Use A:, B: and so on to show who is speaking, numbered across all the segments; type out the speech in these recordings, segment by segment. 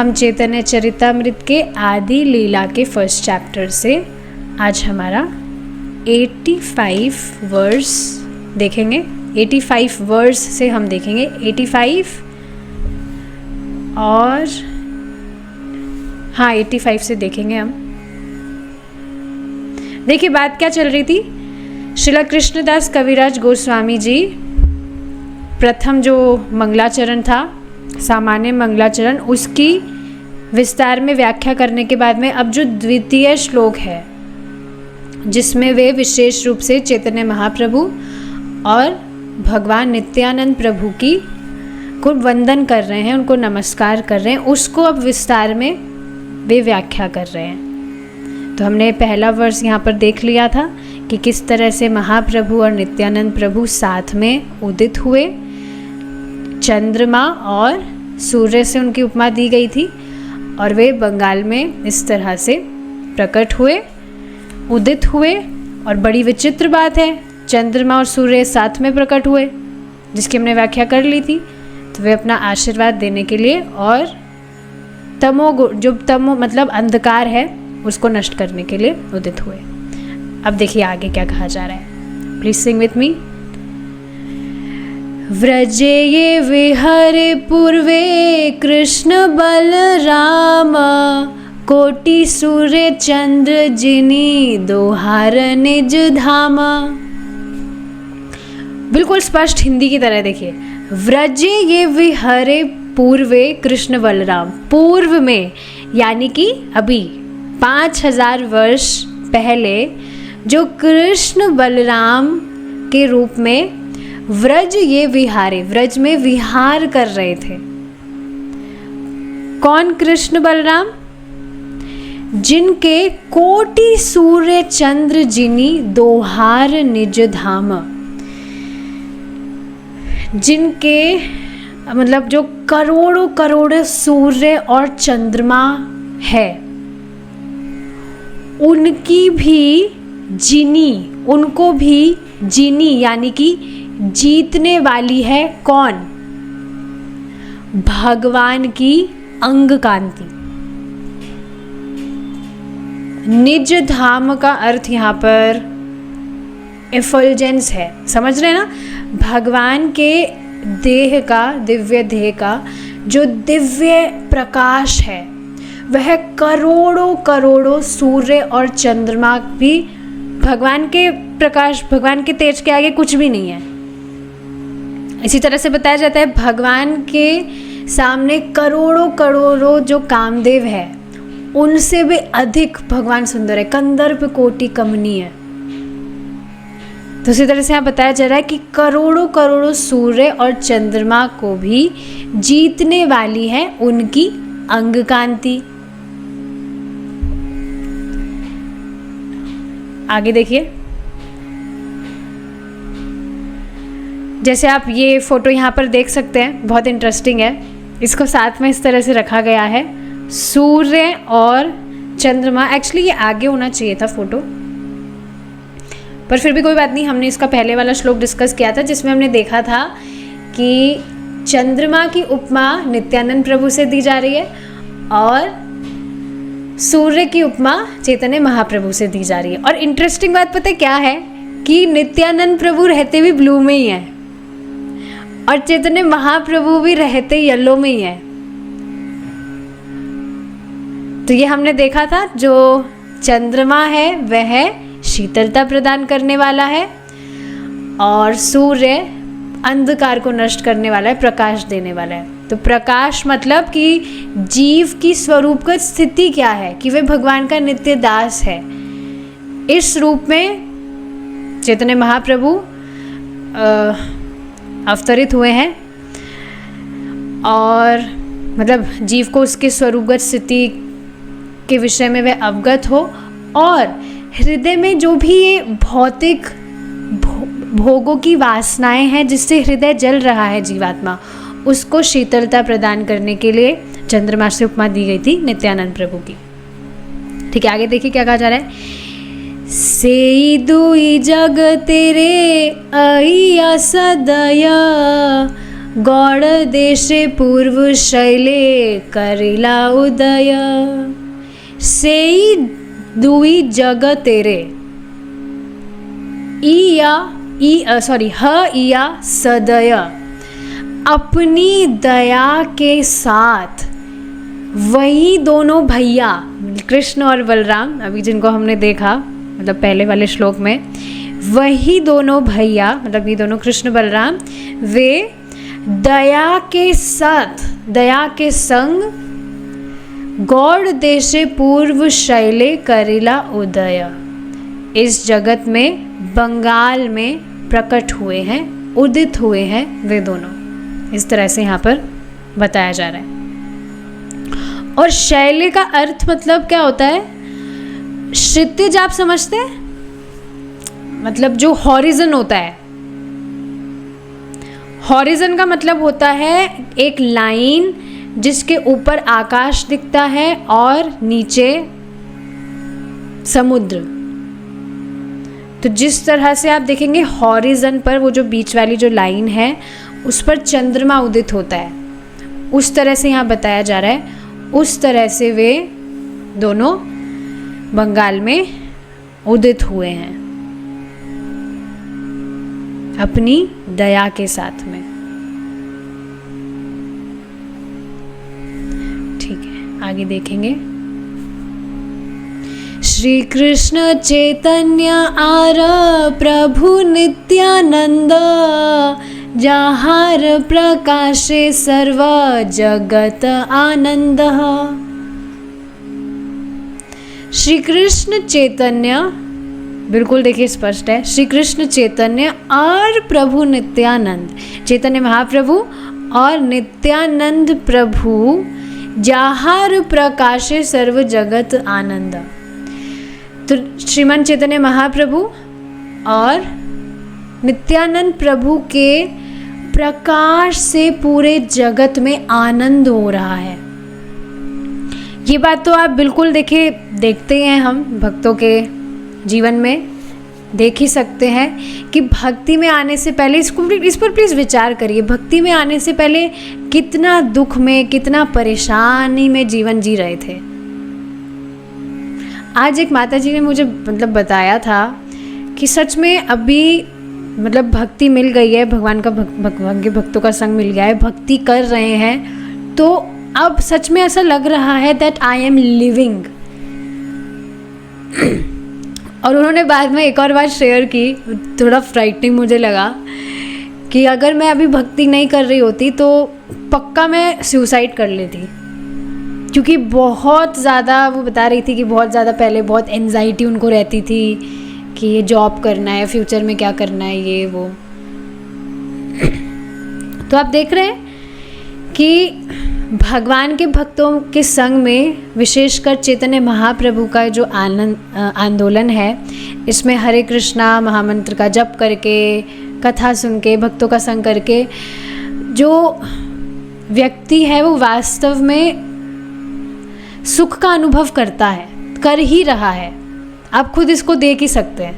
A: हम चैतन्य चरितामृत के आदि लीला के फर्स्ट चैप्टर से आज हमारा 85 वर्स देखेंगे। 85 वर्स से हम देखेंगे 85 और 85 से देखेंगे हम। देखिए बात क्या चल रही थी। श्रील कृष्णदास कविराज गोस्वामी जी प्रथम जो मंगलाचरण था, सामान्य मंगलाचरण, उसकी विस्तार में व्याख्या करने के बाद में अब जो द्वितीय श्लोक है जिसमें वे विशेष रूप से चैतन्य महाप्रभु और भगवान नित्यानंद प्रभु की को वंदन कर रहे हैं, उनको नमस्कार कर रहे हैं, उसको अब विस्तार में वे व्याख्या कर रहे हैं। तो हमने पहला वर्ष यहाँ पर देख लिया था कि किस तरह से महाप्रभु और नित्यानंद प्रभु साथ में उदित हुए। चंद्रमा और सूर्य से उनकी उपमा दी गई थी और वे बंगाल में इस तरह से प्रकट हुए, उदित हुए। और बड़ी विचित्र बात है, चंद्रमा और सूर्य साथ में प्रकट हुए, जिसकी हमने व्याख्या कर ली थी। तो वे अपना आशीर्वाद देने के लिए और तमो मतलब अंधकार है उसको नष्ट करने के लिए उदित हुए। अब देखिए आगे क्या कहा जा रहा है। Please sing with me. व्रजे ये विहरे पूर्वे कृष्ण बलराम, कोटि सूर्य चंद्र जिनी दोहार निज धाम। बिल्कुल स्पष्ट हिंदी की तरह देखिए। व्रजे ये विहरे पूर्वे कृष्ण बलराम, पूर्व में यानी कि अभी 5000 वर्ष पहले जो कृष्ण बलराम के रूप में व्रज ये विहारे, व्रज में विहार कर रहे थे। कौन कृष्ण बलराम? जिनके कोटि सूर्य चंद्र जिनी दोहार निज धाम, जिनके मतलब जो करोड़ों करोड़ों सूर्य और चंद्रमा है, उनकी भी जिनी, उनको भी जिनी यानी कि जीतने वाली है कौन? भगवान की अंग कांति। निज धाम का अर्थ यहाँ पर एफल्जेंस है, समझ रहे हैं ना? भगवान के देह का, दिव्य देह का जो दिव्य प्रकाश है वह करोड़ों करोड़ों सूर्य और चंद्रमा भी भगवान के प्रकाश, भगवान के तेज के आगे कुछ भी नहीं है। इसी तरह से बताया जाता है भगवान के सामने करोड़ों करोड़ों जो कामदेव है उनसे भी अधिक भगवान सुंदर है, कंदर्प कोटि कमनीय है। तो इसी तरह से यहाँ बताया जा रहा है कि करोड़ों करोड़ों सूर्य और चंद्रमा को भी जीतने वाली है उनकी अंग कांति। आगे देखिए, जैसे आप ये फोटो यहाँ पर देख सकते हैं, बहुत इंटरेस्टिंग है। इसको साथ में इस तरह से रखा गया है, सूर्य और चंद्रमा। एक्चुअली ये आगे होना चाहिए था फोटो, पर फिर भी कोई बात नहीं। हमने इसका पहले वाला श्लोक डिस्कस किया था जिसमें हमने देखा था कि चंद्रमा की उपमा नित्यानंद प्रभु से दी जा रही है और सूर्य की उपमा चैतन्य महाप्रभु से दी जा रही है। और इंटरेस्टिंग बात पता है क्या है कि नित्यानंद प्रभु रहते भी ब्लू में ही है और चैतन्य महाप्रभु भी रहते येलो में ही है। तो ये हमने देखा था, जो चंद्रमा है वह शीतलता प्रदान करने वाला है और सूर्य अंधकार को नष्ट करने वाला है, प्रकाश देने वाला है। तो प्रकाश मतलब कि जीव की स्वरूपगत स्थिति क्या है कि वे भगवान का नित्य दास है। इस रूप में चैतन्य महाप्रभु अवतरित हुए हैं और मतलब जीव को उसके स्वरूपगत स्थिति के विषय में वह अवगत हो और हृदय में जो भी ये भौतिक भोगों की वासनाएं हैं जिससे हृदय जल रहा है जीवात्मा, उसको शीतलता प्रदान करने के लिए चंद्रमा से उपमा दी गई थी नित्यानंद प्रभु की। ठीक है, आगे देखिए क्या कहा जा रहा है। सेई दुई जग तेरे अइया सदया, गौड़ देशे पूर्व शैले करिला उदय, सेई दुई जग तेरे, ह इया सदय, अपनी दया के साथ वही दोनों भैया कृष्ण और बलराम, अभी जिनको हमने देखा मतलब पहले वाले श्लोक में, वही दोनों भैया मतलब ये दोनों कृष्ण बलराम, वे दया के साथ, दया के संग गौड़ देशे पूर्व शैले करिला उदय, इस जगत में बंगाल में प्रकट हुए हैं, उदित हुए हैं वे दोनों। इस तरह से यहाँ पर बताया जा रहा है। और शैले का अर्थ मतलब क्या होता है? क्षितिज आप समझते हैं? मतलब जो हॉरिजन होता है, हॉरिजन का मतलब होता है एक लाइन जिसके ऊपर आकाश दिखता है और नीचे समुद्र। तो जिस तरह से आप देखेंगे हॉरिजन पर वो जो बीच वाली जो लाइन है उस पर चंद्रमा उदित होता है, उस तरह से यहाँ बताया जा रहा है। उस तरह से वे दोनों बंगाल में उदित हुए हैं अपनी दया के साथ में। ठीक है, आगे देखेंगे। श्री कृष्ण चैतन्य आर प्रभु नित्यानंद, जहार प्रकाशे सर्व जगत आनंद। श्री कृष्ण चैतन्य, बिल्कुल देखिए स्पष्ट है, श्री कृष्ण चैतन्य और प्रभु नित्यानंद, चैतन्य महाप्रभु और नित्यानंद प्रभु, जहार प्रकाशे सर्व जगत आनंद। तो श्रीमान चैतन्य महाप्रभु और नित्यानंद प्रभु के प्रकाश से पूरे जगत में आनंद हो रहा है। ये बात तो आप बिल्कुल देखते हैं, हम भक्तों के जीवन में देख ही सकते हैं कि भक्ति में आने से पहले इस पर प्लीज़ विचार करिए। भक्ति में आने से पहले कितना दुख में, कितना परेशानी में जीवन जी रहे थे। आज एक माता जी ने मुझे मतलब बताया था कि सच में अभी मतलब भक्ति मिल गई है, भगवान के भक्तों का संग मिल गया है, भक्ति कर रहे हैं, तो अब सच में ऐसा लग रहा है दैट आई एम लिविंग। और उन्होंने बाद में एक और बात शेयर की, थोड़ा फ्राइटनिंग मुझे लगा कि अगर मैं अभी भक्ति नहीं कर रही होती तो पक्का मैं सुसाइड कर लेती, क्योंकि बहुत ज़्यादा वो बता रही थी कि बहुत ज़्यादा पहले बहुत एंजाइटी उनको रहती थी कि ये जॉब करना है, फ्यूचर में क्या करना है, ये वो। तो आप देख रहे हैं कि भगवान के भक्तों के संग में विशेषकर चैतन्य महाप्रभु का जो आंदोलन है, इसमें हरे कृष्णा महामंत्र का जप करके, कथा सुन के, भक्तों का संग करके जो व्यक्ति है वो वास्तव में सुख का अनुभव करता है, कर ही रहा है। आप खुद इसको देख ही सकते हैं।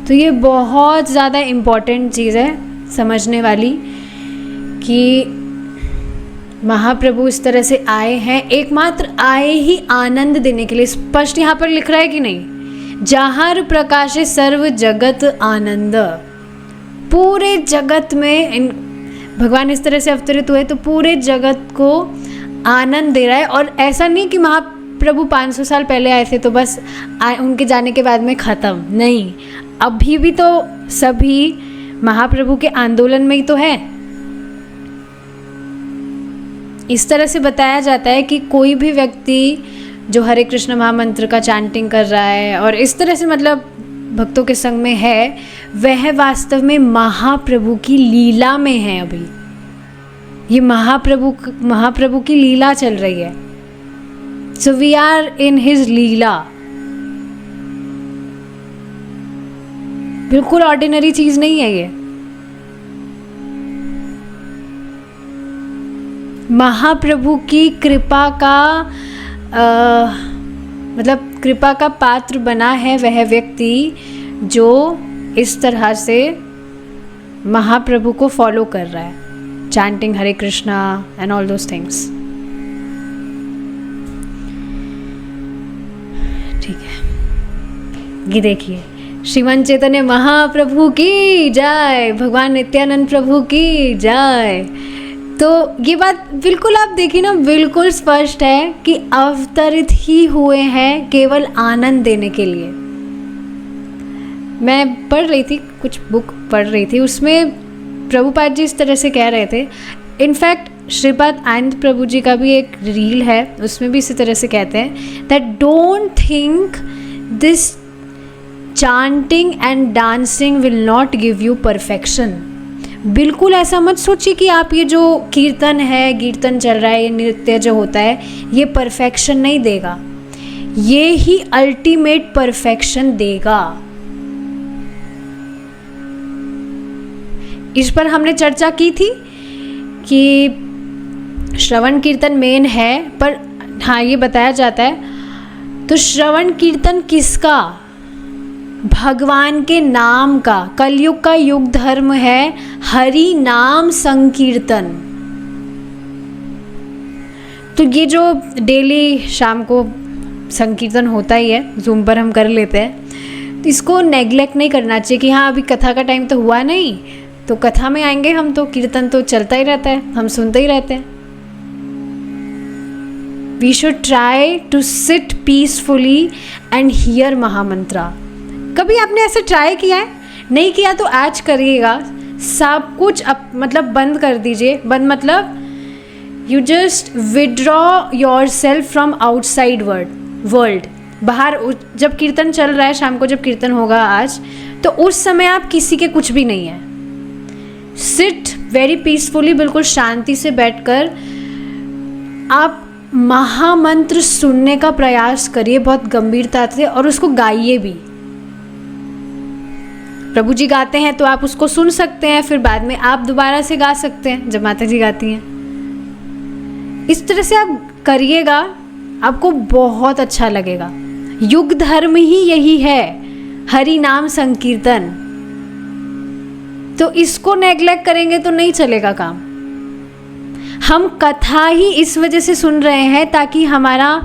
A: तो ये बहुत ज़्यादा इम्पॉर्टेंट चीज़ है समझने वाली कि महाप्रभु इस तरह से आए हैं, एकमात्र आए ही आनंद देने के लिए। स्पष्ट यहाँ पर लिख रहा है कि नहीं, जहार प्रकाशे सर्व जगत आनंद। पूरे जगत में भगवान इस तरह से अवतरित हुए तो पूरे जगत को आनंद दे रहा है। और ऐसा नहीं कि महाप्रभु 500 साल पहले आए थे तो बस उनके जाने के बाद में ख़त्म, नहीं, अभी भी तो सभी महाप्रभु के आंदोलन में ही तो है। इस तरह से बताया जाता है कि कोई भी व्यक्ति जो हरे कृष्ण महामंत्र का चैंटिंग कर रहा है और इस तरह से मतलब भक्तों के संग में है, वह वास्तव में महाप्रभु की लीला में है। अभी ये महाप्रभु की लीला चल रही है। So we are in his leela. बिल्कुल ऑर्डिनरी चीज नहीं है ये। महाप्रभु की कृपा का मतलब कृपा का पात्र बना है वह व्यक्ति जो इस तरह से महाप्रभु को फॉलो कर रहा है, chanting Hare Krishna and all those things. ठीक है, ये देखिए, श्रीमंत चैतन्य महाप्रभु की जय, भगवान नित्यानंद प्रभु की जय। तो ये बात बिल्कुल आप देखिए ना, बिल्कुल स्पष्ट है कि अवतरित ही हुए हैं केवल आनंद देने के लिए। मैं पढ़ रही थी, कुछ बुक पढ़ रही थी, उसमें प्रभुपाद जी इस तरह से कह रहे थे। इनफैक्ट श्रीपाद आनंद प्रभु जी का भी एक रील है, उसमें भी इसी तरह से कहते हैं that don't think this chanting and dancing will not give you perfection. बिल्कुल ऐसा मत सोचिए कि आप ये जो कीर्तन है, कीर्तन चल रहा है, ये नृत्य जो होता है, ये परफेक्शन नहीं देगा, ये ही अल्टीमेट परफेक्शन देगा। इस पर हमने चर्चा की थी कि श्रवण कीर्तन मेन है, पर हाँ ये बताया जाता है तो श्रवण कीर्तन किसका? भगवान के नाम का। कलयुग का युग धर्म है हरि नाम संकीर्तन। तो ये जो डेली शाम को संकीर्तन होता ही है, जूम पर हम कर लेते हैं, तो इसको नेग्लेक्ट नहीं करना चाहिए कि हाँ अभी कथा का टाइम तो हुआ नहीं, तो कथा में आएंगे हम, तो कीर्तन तो चलता ही रहता है, हम सुनते ही रहते हैं। We should try to sit peacefully and hear mahamantra. कभी आपने ऐसे ट्राई किया है? नहीं किया तो आज करिएगा। सब कुछ मतलब बंद कर दीजिए। बंद मतलब you just withdraw your self from outside world. बाहर जब कीर्तन चल रहा है, शाम को जब कीर्तन होगा आज, तो उस समय आप किसी के कुछ भी नहीं है। सिट वेरी पीसफुली, बिल्कुल शांति से बैठकर आप महामंत्र सुनने का प्रयास करिए बहुत गंभीरता से, और उसको गाइए भी। प्रभु जी गाते हैं तो आप उसको सुन सकते हैं, फिर बाद में आप दोबारा से गा सकते हैं जब माता जी गाती हैं। इस तरह से आप करिएगा, आपको बहुत अच्छा लगेगा। युग धर्म ही यही है, हरि नाम संकीर्तन। तो इसको नेग्लेक्ट करेंगे तो नहीं चलेगा काम। हम कथा ही इस वजह से सुन रहे हैं ताकि हमारा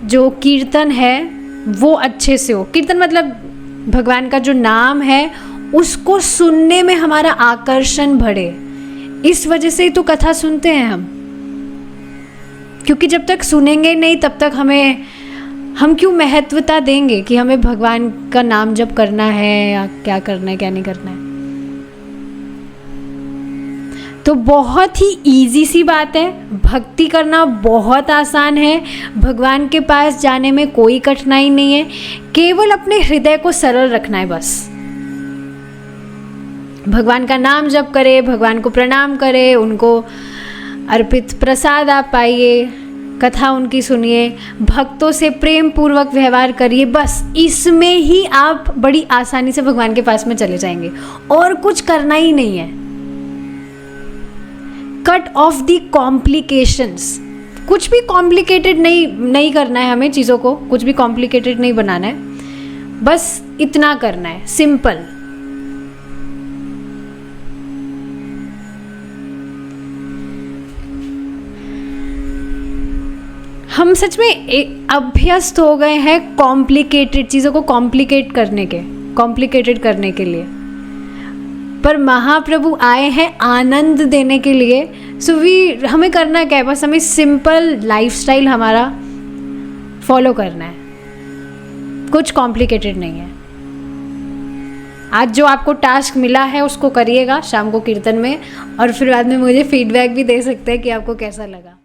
A: जो कीर्तन है वो अच्छे से हो। कीर्तन मतलब भगवान का जो नाम है उसको सुनने में हमारा आकर्षण बढ़े, इस वजह से ही तो कथा सुनते हैं हम। क्योंकि जब तक सुनेंगे नहीं तब तक हम क्यों महत्वता देंगे कि हमें भगवान का नाम जप करना है या क्या करना है क्या नहीं करना है। तो बहुत ही इजी सी बात है, भक्ति करना बहुत आसान है, भगवान के पास जाने में कोई कठिनाई नहीं है, केवल अपने हृदय को सरल रखना है बस। भगवान का नाम जप करें, भगवान को प्रणाम करें, उनको अर्पित प्रसाद आप पाइए, कथा उनकी सुनिए, भक्तों से प्रेम पूर्वक व्यवहार करिए, बस इसमें ही आप बड़ी आसानी से भगवान के पास में चले जाएंगे। और कुछ करना ही नहीं है। Cut off the complications. कुछ भी कॉम्प्लिकेटेड नहीं करना है हमें, चीज़ों को कुछ भी कॉम्प्लिकेटेड नहीं बनाना है, बस इतना करना है, सिंपल। हम सच में अभ्यस्त हो गए हैं कॉम्प्लिकेटेड चीज़ों को कॉम्प्लिकेटेड करने के लिए, पर महाप्रभु आए हैं आनंद देने के लिए। सो हमें करना क्या है, बस हमें सिंपल लाइफस्टाइल हमारा फॉलो करना है, कुछ कॉम्प्लिकेटेड नहीं है। आज जो आपको टास्क मिला है उसको करिएगा शाम को कीर्तन में, और फिर बाद में मुझे फीडबैक भी दे सकते हैं कि आपको कैसा लगा।